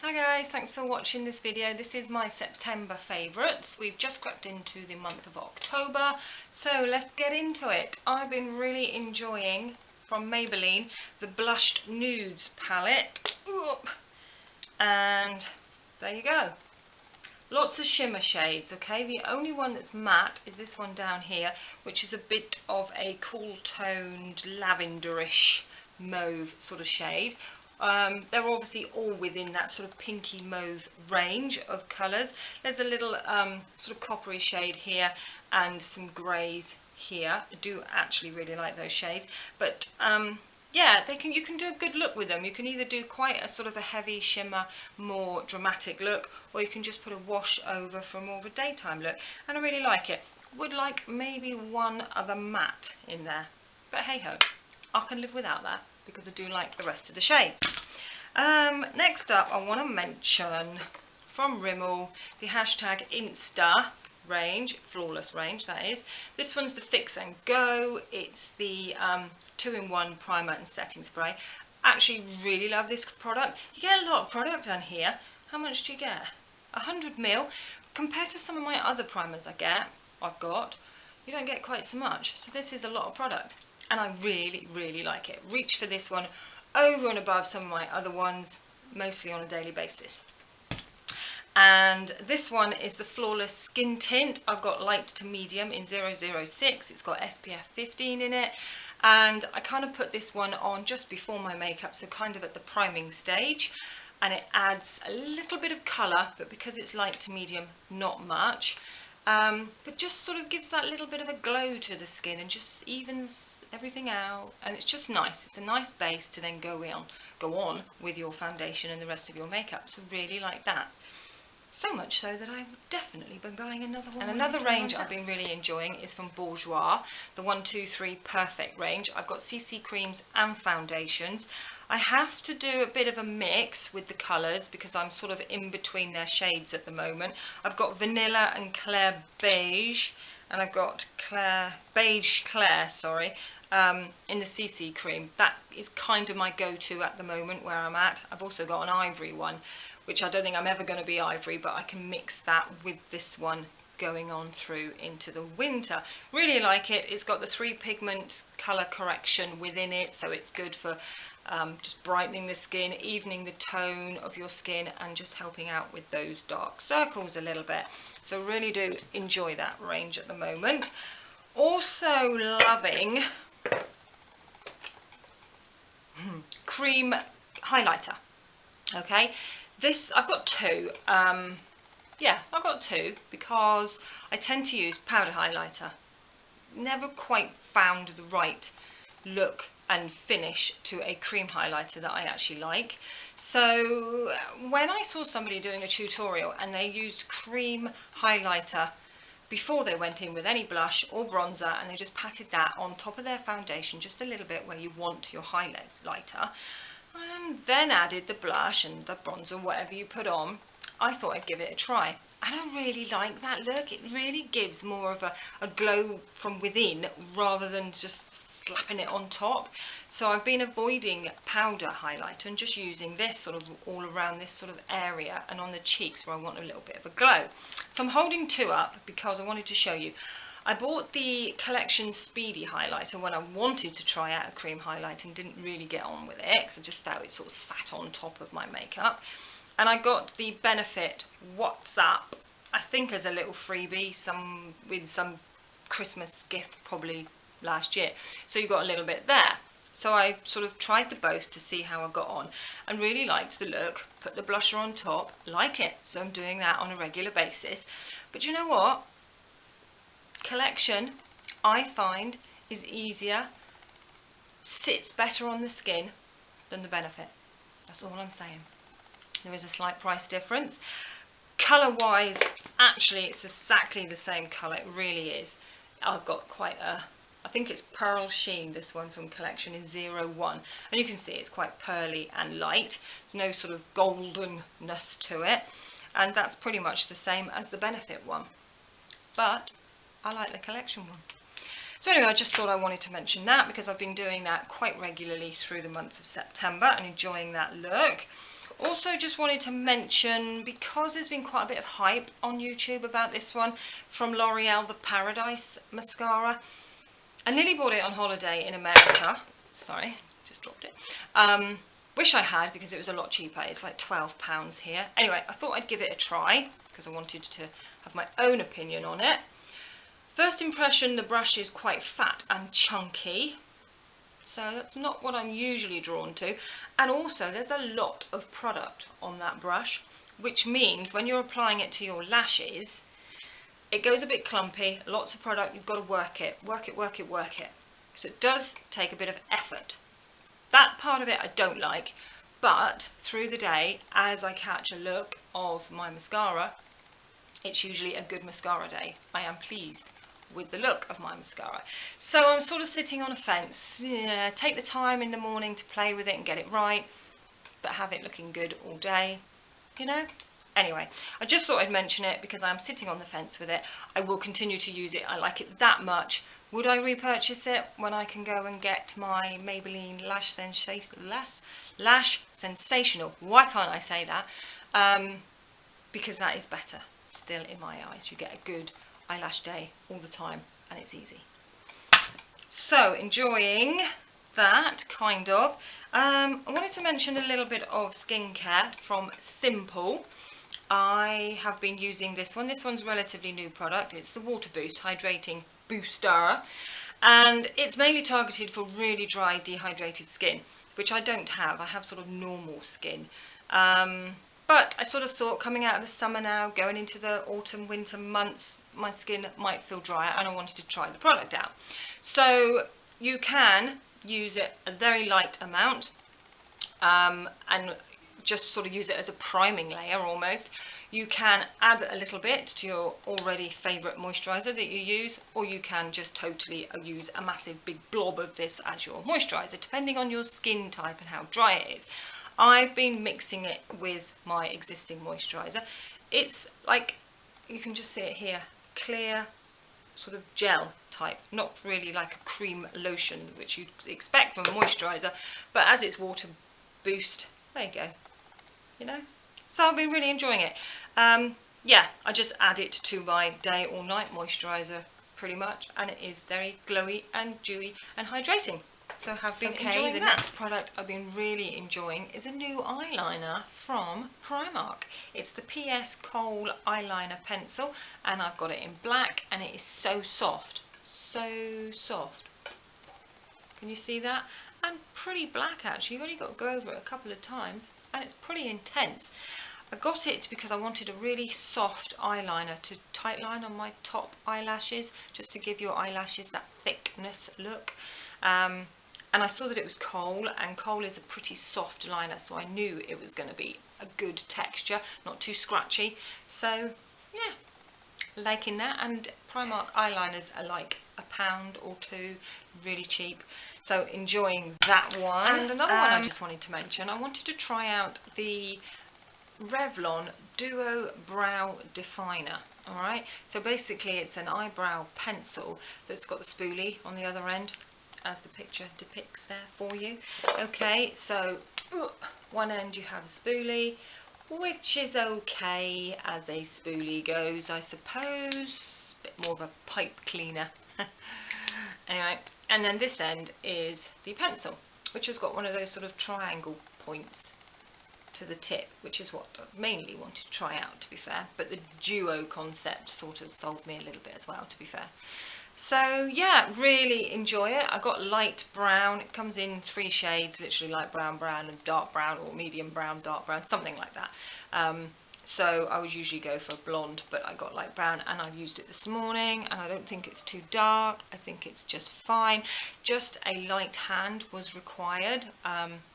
Hi guys, thanks for watching this video. This is my September favourites. We've just crept into the month of October, so let's get into it. I've been really enjoying, from Maybelline, the Blushed Nudes palette. And there you go. Lots of shimmer shades, okay? The only one that's matte is this one down here, which is a bit of a cool toned lavenderish mauve sort of shade. They're obviously all within that sort of pinky mauve range of colours. There's a little sort of coppery shade here and some greys here. I do actually really like those shades, but yeah, you can do a good look with them. You can either do quite a sort of a heavy shimmer, more dramatic look, or you can just put a wash over for more of a daytime look, and I really like it. Would like maybe one other matte in there, but hey ho, I can live without that, because I do like the rest of the shades. Next up, I want to mention from Rimmel the hashtag Insta range, flawless range that is. This one's the Fix and Go. It's the 2-in-1 primer and setting spray. Actually really love this product. You get a lot of product on here. How much do you get? 100ml. Compared to some of my other primers I've got, you don't get quite so much. So this is a lot of product, and I really like it. Reach for this one over and above some of my other ones, mostly on a daily basis. And this one is the Flawless Skin Tint. I've got light to medium in 006. It's got SPF 15 in it, and I kind of put this one on just before my makeup, so kind of at the priming stage, and it adds a little bit of colour, but because it's light to medium, not much. But just sort of gives that little bit of a glow to the skin and just evens everything out, and it's just nice. It's a nice base to then go on with your foundation and the rest of your makeup, so really like that. So much so that I would definitely be buying another one. And another range I've been really enjoying is from Bourjois, the 123 Perfect range. I've got CC creams and foundations. I have to do a bit of a mix with the colours because I'm sort of in between their shades at the moment. I've got Vanilla and Claire Beige, and I've got Beige Claire, sorry, in the CC cream. That is kind of my go-to at the moment where I'm at. I've also got an ivory one, which I don't think I'm ever going to be ivory, but I can mix that with this one going on through into the winter. Really like it. It's got the 3 pigment colour correction within it, so it's good for just brightening the skin, evening the tone of your skin, and just helping out with those dark circles a little bit. So really do enjoy that range at the moment. Also loving cream highlighter. Okay, this I've got 2. Yeah, I've got 2 because I tend to use powder highlighter. Never quite found the right look and finish to a cream highlighter that I actually like. So when I saw somebody doing a tutorial and they used cream highlighter before they went in with any blush or bronzer, and they just patted that on top of their foundation just a little bit where you want your highlighter, and then added the blush and the bronzer, whatever you put on, I thought I'd give it a try. And I really like that look. It really gives more of a glow from within rather than just slapping it on top. So I've been avoiding powder highlighter and just using this sort of all around this sort of area and on the cheeks where I want a little bit of a glow. So I'm holding 2 up because I wanted to show you. I bought the Collection Speedy highlighter when I wanted to try out a cream highlighter and didn't really get on with it because I just felt it sort of sat on top of my makeup. And I got the Benefit What's Up, I think as a little freebie, with some Christmas gift probably last year. So you got a little bit there. So I sort of tried the both to see how I got on and really liked the look. Put the blusher on top, like it. So I'm doing that on a regular basis. But you know what? Collection, I find, is easier, sits better on the skin than the Benefit. That's all I'm saying. There is a slight price difference. Colour wise, actually it's exactly the same colour, it really is. I've got quite a, I think it's Pearl Sheen, this one from Collection in 01, and you can see it's quite pearly and light. There's no sort of goldenness to it, and that's pretty much the same as the Benefit one, but I like the Collection one. So anyway, I just thought I wanted to mention that because I've been doing that quite regularly through the month of September and enjoying that look. Also just wanted to mention, because there's been quite a bit of hype on YouTube about this one, from L'Oreal, the Paradise Mascara. I nearly bought it on holiday in America. Sorry, just dropped it. Wish I had, because it was a lot cheaper. It's like £12 here. Anyway, I thought I'd give it a try because I wanted to have my own opinion on it. First impression, the brush is quite fat and chunky. So that's not what I'm usually drawn to. And also there's a lot of product on that brush, which means when you're applying it to your lashes, it goes a bit clumpy, lots of product, you've got to work it. So it does take a bit of effort. That part of it I don't like, but through the day, as I catch a look of my mascara, it's usually a good mascara day. I am pleased with the look of my mascara. So I'm sort of sitting on a fence. Yeah, take the time in the morning to play with it and get it right, but have it looking good all day, you know? Anyway, I just thought I'd mention it because I'm sitting on the fence with it. I will continue to use it. I like it that much. Would I repurchase it when I can go and get my Maybelline Lash Sensational? Why can't I say that? Because that is better still in my eyes. You get a good eyelash day all the time and it's easy. So enjoying that, kind of. I wanted to mention a little bit of skincare from Simple. I have been using this one. This one's a relatively new product. It's the Water Boost Hydrating Booster, and it's mainly targeted for really dry, dehydrated skin, which I don't have. I have sort of normal skin. But I sort of thought, coming out of the summer now, going into the autumn, winter months, my skin might feel drier, and I wanted to try the product out. So you can use it a very light amount, and just sort of use it as a priming layer almost. You can add a little bit to your already favourite moisturiser that you use, or you can just totally use a massive big blob of this as your moisturiser, depending on your skin type and how dry it is. I've been mixing it with my existing moisturiser. It's like, you can just see it here, clear sort of gel type, not really like a cream lotion which you'd expect from a moisturiser, but as it's water boost, there you go, you know. So I've been really enjoying it. Yeah, I just add it to my day or night moisturiser pretty much, and it is very glowy and dewy and hydrating. So I have been enjoying that. The next product I've been really enjoying is a new eyeliner from Primark. It's the PS Kohl Eyeliner Pencil, and I've got it in black, and it is so soft. So soft. Can you see that? And pretty black actually. You've only got to go over it a couple of times, and it's pretty intense. I got it because I wanted a really soft eyeliner to tightline on my top eyelashes, just to give your eyelashes that thickness look. And I saw that it was Kohl, and Kohl is a pretty soft liner, so I knew it was going to be a good texture, not too scratchy. So yeah, liking that. And Primark eyeliners are like £1 or £2, really cheap. So enjoying that one. And another one I just wanted to mention, I wanted to try out the Revlon Duo Brow Definer. Alright, so basically it's an eyebrow pencil that's got the spoolie on the other end, as the picture depicts there for you. Okay, so one end you have a spoolie, which is okay as a spoolie goes, I suppose. A bit more of a pipe cleaner. Anyway, and then this end is the pencil, which has got one of those sort of triangle points to the tip, which is what I mainly wanted to try out, to be fair. But the duo concept sort of sold me a little bit as well, to be fair. So yeah, really enjoy it. I got light brown. It comes in 3 shades, literally light brown, brown and dark brown, or medium brown, dark brown, something like that. So I would usually go for a blonde, but I got light brown, and I've used it this morning, and I don't think it's too dark. I think it's just fine. Just a light hand was required,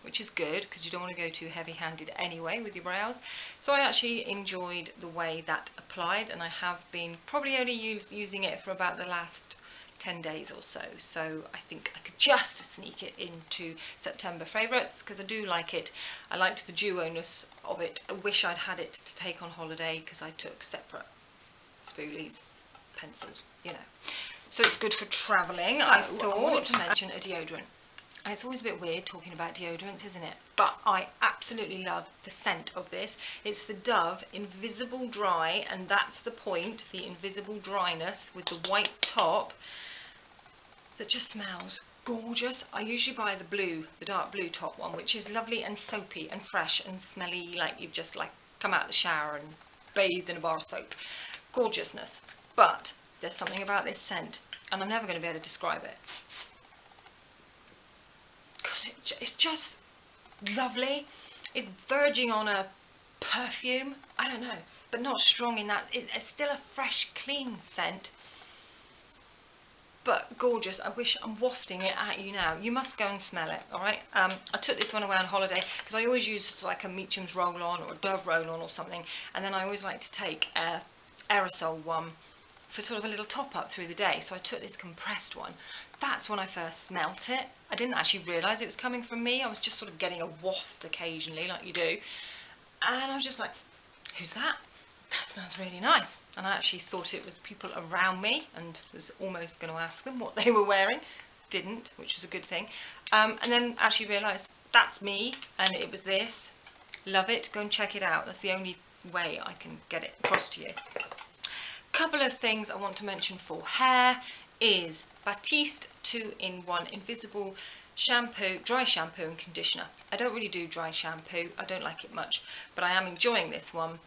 which is good because you don't want to go too heavy-handed anyway with your brows. So I actually enjoyed the way that applied, and I have been probably only using it for about the last 10 days or so. So I think I could just sneak it into September favourites because I do like it. I liked the duo-ness of it. I wish I'd had it to take on holiday because I took separate spoolies, pencils, you know. So it's good for travelling. So I wanted to mention a deodorant. And it's always a bit weird talking about deodorants, isn't it? But I absolutely love the scent of this. It's the Dove Invisible Dry, and that's the point, the invisible dryness with the white top that just smells gorgeous. I usually buy the blue, the dark blue top one, which is lovely and soapy and fresh and smelly, like you've just like come out of the shower and bathed in a bar of soap. Gorgeousness. But there's something about this scent, and I'm never going to be able to describe it. It's just lovely. It's verging on a perfume, I don't know, but not strong in that. It's still a fresh, clean scent, but gorgeous. I wish I'm wafting it at you now. You must go and smell it, all right? I took this one away on holiday because I always use like a Meacham's roll-on or a Dove roll-on or something, and then I always like to take a aerosol one for sort of a little top up through the day. So I took this compressed one. That's when I first smelt it. I didn't actually realise it was coming from me. I was just sort of getting a waft occasionally, like you do. And I was just like, who's that? That smells really nice. And I actually thought it was people around me and was almost going to ask them what they were wearing. Didn't, which was a good thing. And then actually realised that's me, and it was this. Love it. Go and check it out. That's the only way I can get it across to you. Couple of things I want to mention for hair is Batiste 2-in-1 Invisible Shampoo, Dry Shampoo and Conditioner. I don't really do dry shampoo, I don't like it much, but I am enjoying this one.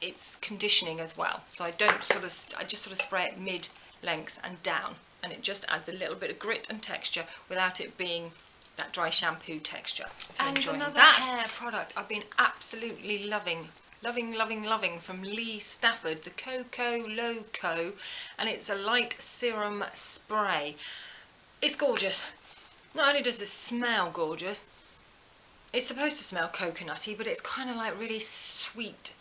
It's conditioning as well, so I don't I just sort of spray it mid-length and down, and it just adds a little bit of grit and texture without it being that dry shampoo texture. So and another hair product I've been absolutely loving from Stafford, the CoCo LoCo, and it's a light serum spray. It's gorgeous. Not only does it smell gorgeous, it's supposed to smell coconutty, but it's kind of like really sweet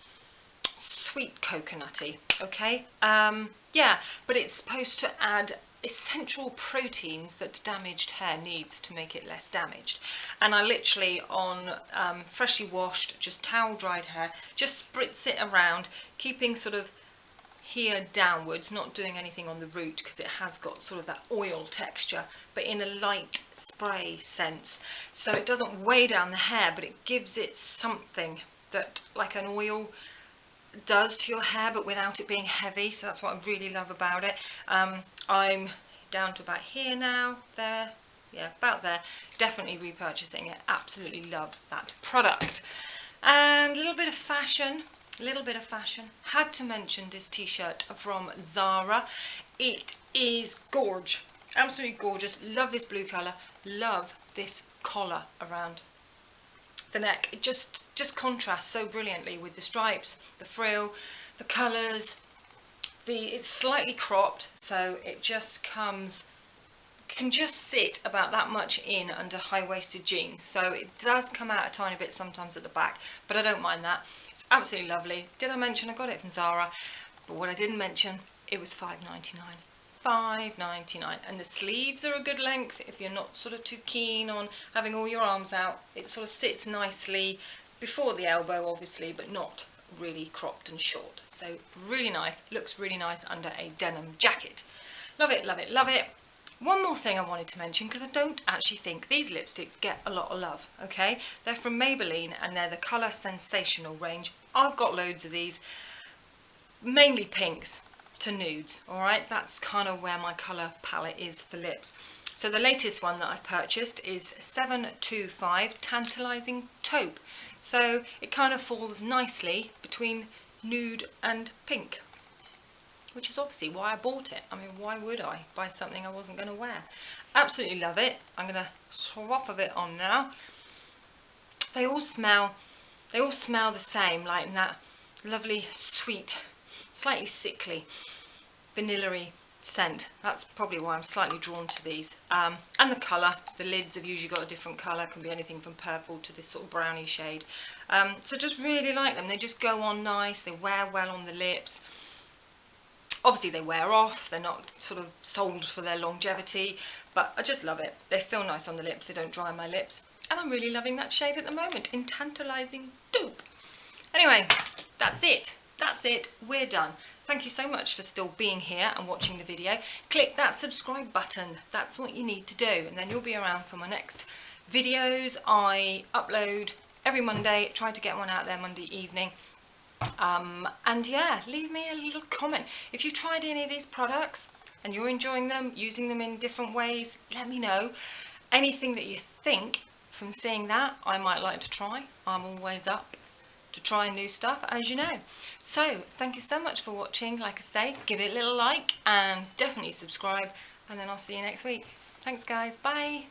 coconutty, okay? Yeah, but it's supposed to add essential proteins that damaged hair needs to make it less damaged. And I literally, on freshly washed, just towel dried hair, just spritz it around, keeping sort of here downwards, not doing anything on the root because it has got sort of that oil texture, but in a light spray sense, so it doesn't weigh down the hair, but it gives it something that like an oil does to your hair, but without it being heavy. So that's what I really love about it. I'm down to about here now, there, yeah, about there. Definitely repurchasing it. Absolutely love that product. And a little bit of fashion. Had to mention this t-shirt from Zara. It is gorge, absolutely gorgeous. Love this blue colour. Love this collar around the neck. It just contrasts so brilliantly with the stripes, the frill, the colours. It's slightly cropped, so it just can just sit about that much in under high-waisted jeans. So it does come out a tiny bit sometimes at the back, but I don't mind that. It's absolutely lovely. Did I mention I got it from Zara? But what I didn't mention, it was $5.99. $5.99, and the sleeves are a good length if you're not sort of too keen on having all your arms out. It sort of sits nicely before the elbow, obviously, but not really cropped and short. So really nice. Looks really nice under a denim jacket. Love it, love it, love it. One more thing I wanted to mention, because I don't actually think these lipsticks get a lot of love, okay? They're from Maybelline, and they're the Colorsensational range. I've got loads of these, mainly pinks to nudes, all right? That's kind of where my colour palette is for lips. So the latest one that I've purchased is 725 Tantalizing Taupe. So it kind of falls nicely between nude and pink, which is obviously why I bought it. I mean, why would I buy something I wasn't going to wear? Absolutely love it. I'm going to swap a bit on now. They all smell the same, like in that lovely, sweet, slightly sickly, vanilla-y scent. That's probably why I'm slightly drawn to these. And the colour, the lids have usually got a different colour, can be anything from purple to this sort of browny shade. So just really like them. They just go on nice, they wear well on the lips. Obviously they wear off, they're not sort of sold for their longevity, but I just love it. They feel nice on the lips, they don't dry my lips. And I'm really loving that shade at the moment in Tantalizing Taupe. Anyway, that's it. We're done. thank you so much for still being here and watching the video. Click that subscribe button, that's what you need to do, and then you'll be around for my next videos. I upload every Monday, try to get one out there Monday evening. And yeah, leave me a little comment. If you tried any of these products and you're enjoying them, using them in different ways, let me know. Anything that you think from seeing that I might like to try, I'm always up to try new stuff, as you know. So thank you so much for watching. Like I say, give it a little like and definitely subscribe, and then I'll see you next week. Thanks guys, bye.